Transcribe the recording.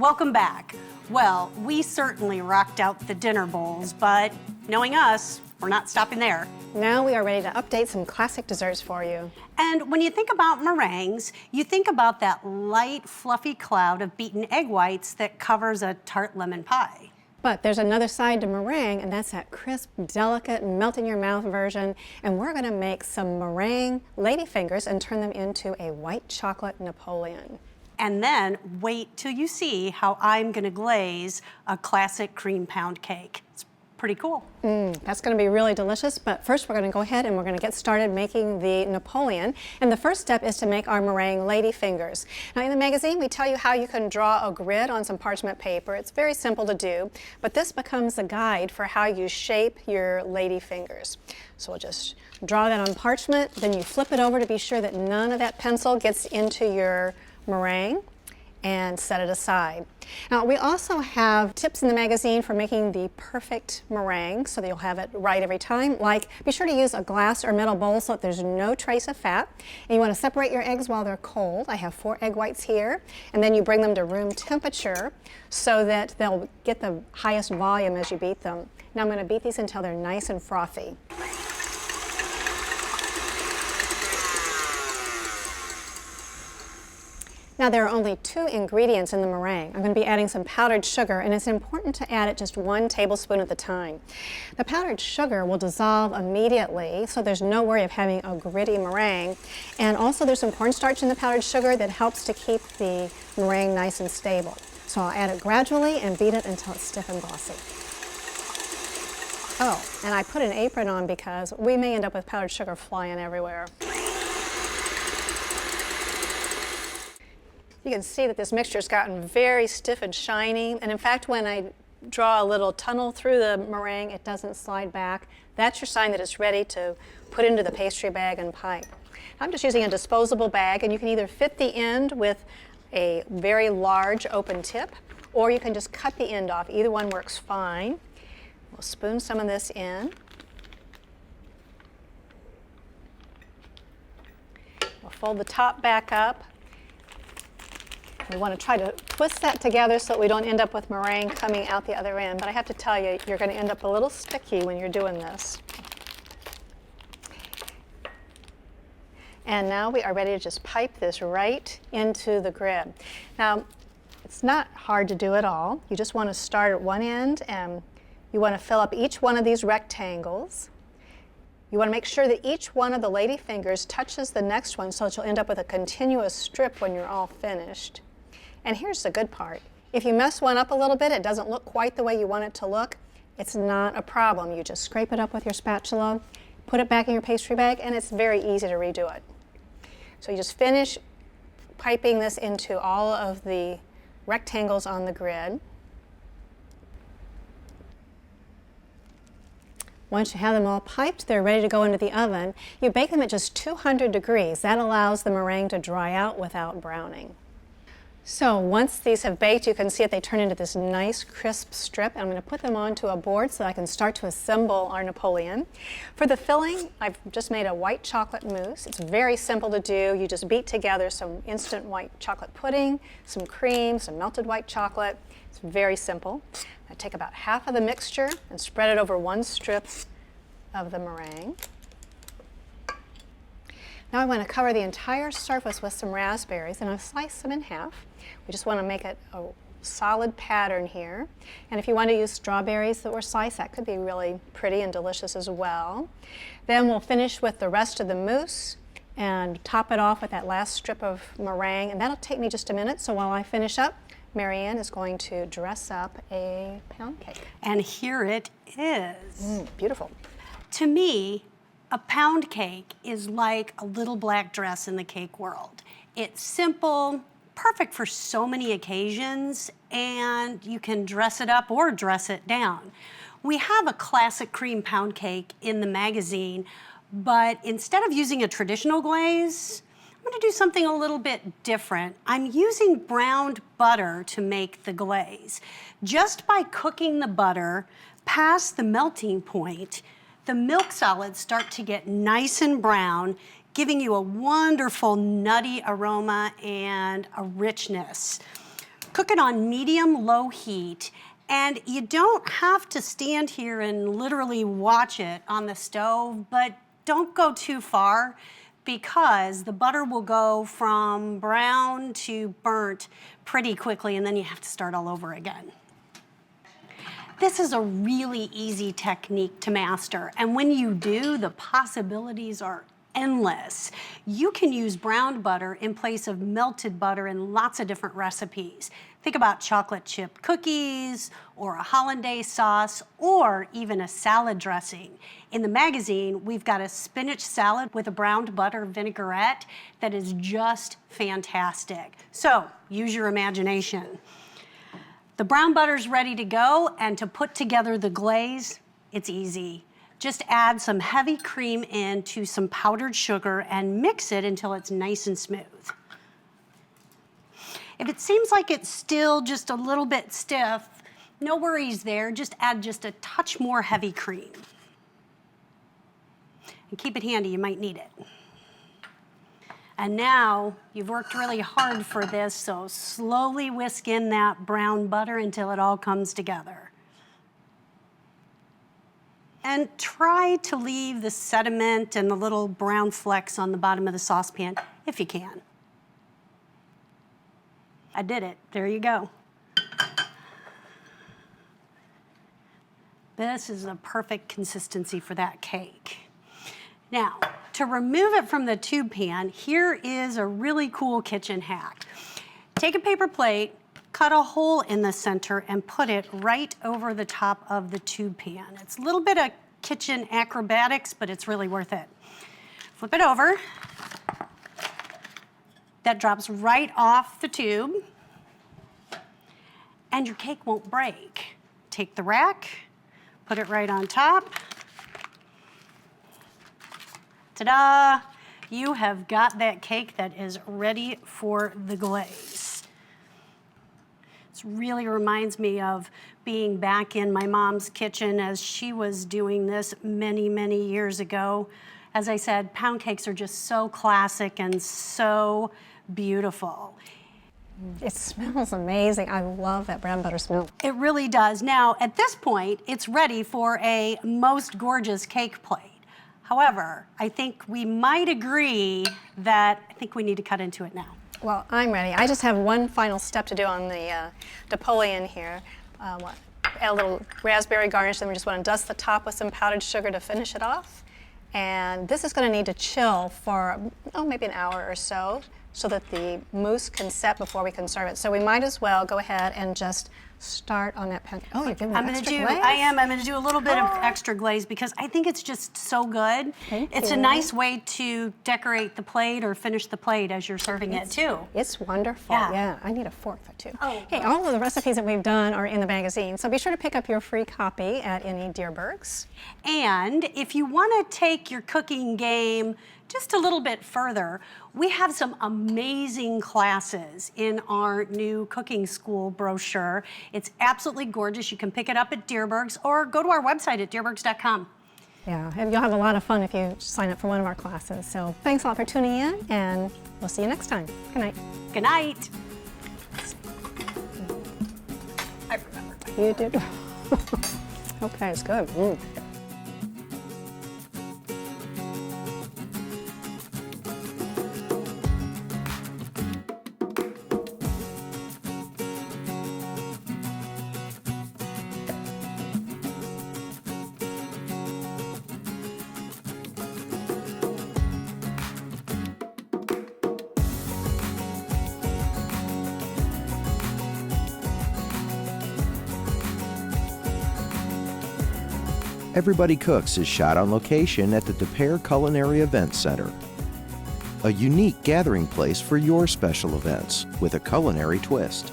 Welcome back. Well, we certainly rocked out the dinner bowls, but knowing us, we're not stopping there. Now we are ready to update some classic desserts for you. And when you think about meringues, you think about that light, fluffy cloud of beaten egg whites that covers a tart lemon pie. But there's another side to meringue, and that's that crisp, delicate, melt-in-your-mouth version. And we're going to make some meringue ladyfingers and turn them into a white chocolate Napoleon. And then wait till you see how I'm going to glaze a classic cream pound cake. It's pretty cool. That's going to be really delicious, but first we're going to go ahead and we're going to get started making the Napoleon. And the first step is to make our meringue ladyfingers. Now in the magazine we tell you how you can draw a grid on some parchment paper. It's very simple to do, but this becomes a guide for how you shape your ladyfingers. So we'll just draw that on parchment, then you flip it over to be sure that none of that pencil gets into your meringue, and set it aside. Now we also have tips in the magazine for making the perfect meringue so that you'll have it right every time. Like, be sure to use a glass or metal bowl so that there's no trace of fat. And you want to separate your eggs while they're cold. I have 4 egg whites here. And then you bring them to room temperature so that they'll get the highest volume as you beat them. Now I'm going to beat these until they're nice and frothy. Now there are only 2 ingredients in the meringue. I'm going to be adding some powdered sugar, and it's important to add it just 1 tablespoon at a time. The powdered sugar will dissolve immediately, so there's no worry of having a gritty meringue. And also there's some cornstarch in the powdered sugar that helps to keep the meringue nice and stable. So I'll add it gradually and beat it until it's stiff and glossy. Oh, and I put an apron on because we may end up with powdered sugar flying everywhere. You can see that this mixture's gotten very stiff and shiny, and in fact when I draw a little tunnel through the meringue, it doesn't slide back. That's your sign that it's ready to put into the pastry bag and pipe. I'm just using a disposable bag, and you can either fit the end with a very large open tip, or you can just cut the end off. Either one works fine. We'll spoon some of this in. We'll fold the top back up. We want to try to twist that together so that we don't end up with meringue coming out the other end. But I have to tell you, you're going to end up a little sticky when you're doing this. And now we are ready to just pipe this right into the grid. Now, it's not hard to do at all. You just want to start at one end, and you want to fill up each one of these rectangles. You want to make sure that each one of the ladyfingers touches the next one so that you'll end up with a continuous strip when you're all finished. And here's the good part. If you mess one up a little bit, it doesn't look quite the way you want it to look, it's not a problem. You just scrape it up with your spatula, put it back in your pastry bag, and it's very easy to redo it. So you just finish piping this into all of the rectangles on the grid. Once you have them all piped, they're ready to go into the oven. You bake them at just 200 degrees. That allows the meringue to dry out without browning. So once these have baked, you can see that they turn into this nice crisp strip. I'm going to put them onto a board so that I can start to assemble our Napoleon. For the filling, I've just made a white chocolate mousse. It's very simple to do. You just beat together some instant white chocolate pudding, some cream, some melted white chocolate. It's very simple. I take about half of the mixture and spread it over 1 strip of the meringue. Now I want to cover the entire surface with some raspberries, and I've sliced them in half. We just want to make it a solid pattern here. And if you want to use strawberries that were sliced, that could be really pretty and delicious as well. Then we'll finish with the rest of the mousse and top it off with that last strip of meringue, and that'll take me just a minute. So while I finish up, Marianne is going to dress up a pound cake. And here it is. Beautiful. To me, a pound cake is like a little black dress in the cake world. It's simple, perfect for so many occasions, and you can dress it up or dress it down. We have a classic cream pound cake in the magazine, but instead of using a traditional glaze, I'm gonna do something a little bit different. I'm using browned butter to make the glaze. Just by cooking the butter past the melting point, the milk solids start to get nice and brown, giving you a wonderful nutty aroma and a richness. Cook it on medium-low heat, and you don't have to stand here and literally watch it on the stove, but don't go too far because the butter will go from brown to burnt pretty quickly, and then you have to start all over again. This is a really easy technique to master, and when you do, the possibilities are endless. You can use browned butter in place of melted butter in lots of different recipes. Think about chocolate chip cookies, or a hollandaise sauce, or even a salad dressing. In the magazine, we've got a spinach salad with a browned butter vinaigrette that is just fantastic. So, use your imagination. The brown butter's ready to go, and to put together the glaze, it's easy. Just add some heavy cream into some powdered sugar and mix it until it's nice and smooth. If it seems like it's still just a little bit stiff, no worries there, just add just a touch more heavy cream. And keep it handy, you might need it. And now, you've worked really hard for this, so slowly whisk in that brown butter until it all comes together. And try to leave the sediment and the little brown flecks on the bottom of the saucepan, if you can. I did it, there you go. This is a perfect consistency for that cake. Now, to remove it from the tube pan, here is a really cool kitchen hack. Take a paper plate, cut a hole in the center, and put it right over the top of the tube pan. It's a little bit of kitchen acrobatics, but it's really worth it. Flip it over. That drops right off the tube, and your cake won't break. Take the rack, put it right on top. Ta-da! You have got that cake that is ready for the glaze. This really reminds me of being back in my mom's kitchen as she was doing this many, many years ago. As I said, pound cakes are just so classic and so beautiful. It smells amazing. I love that brown butter smell. It really does. Now, at this point, it's ready for a most gorgeous cake plate. However, I think we might agree that I think we need to cut into it now. Well, I'm ready. I just have one final step to do on the Napoleon here. Add a little raspberry garnish, then we just want to dust the top with some powdered sugar to finish it off. And this is going to need to chill for, maybe an hour or so that the mousse can set before we can serve it. So we might as well go ahead and just start on that pan. Oh, you're giving me extra glaze? I'm going to do a little bit of extra glaze because I think it's just so good. It's a nice way to decorate the plate or finish the plate as you're serving it too. It's wonderful. Yeah, I need a fork for too. Hey, all of the recipes that we've done are in the magazine, so be sure to pick up your free copy at any Dierbergs. And if you want to take your cooking game just a little bit further, we have some amazing classes in our new cooking school brochure. It's absolutely gorgeous. You can pick it up at Dierbergs or go to our website at dierbergs.com. Yeah, and you'll have a lot of fun if you sign up for one of our classes. So thanks a lot for tuning in, and we'll see you next time. Good night. Good night. I remembered. You did. Okay, it's good. Everybody Cooks is shot on location at the Culinary Event Center, a unique gathering place for your special events with a culinary twist.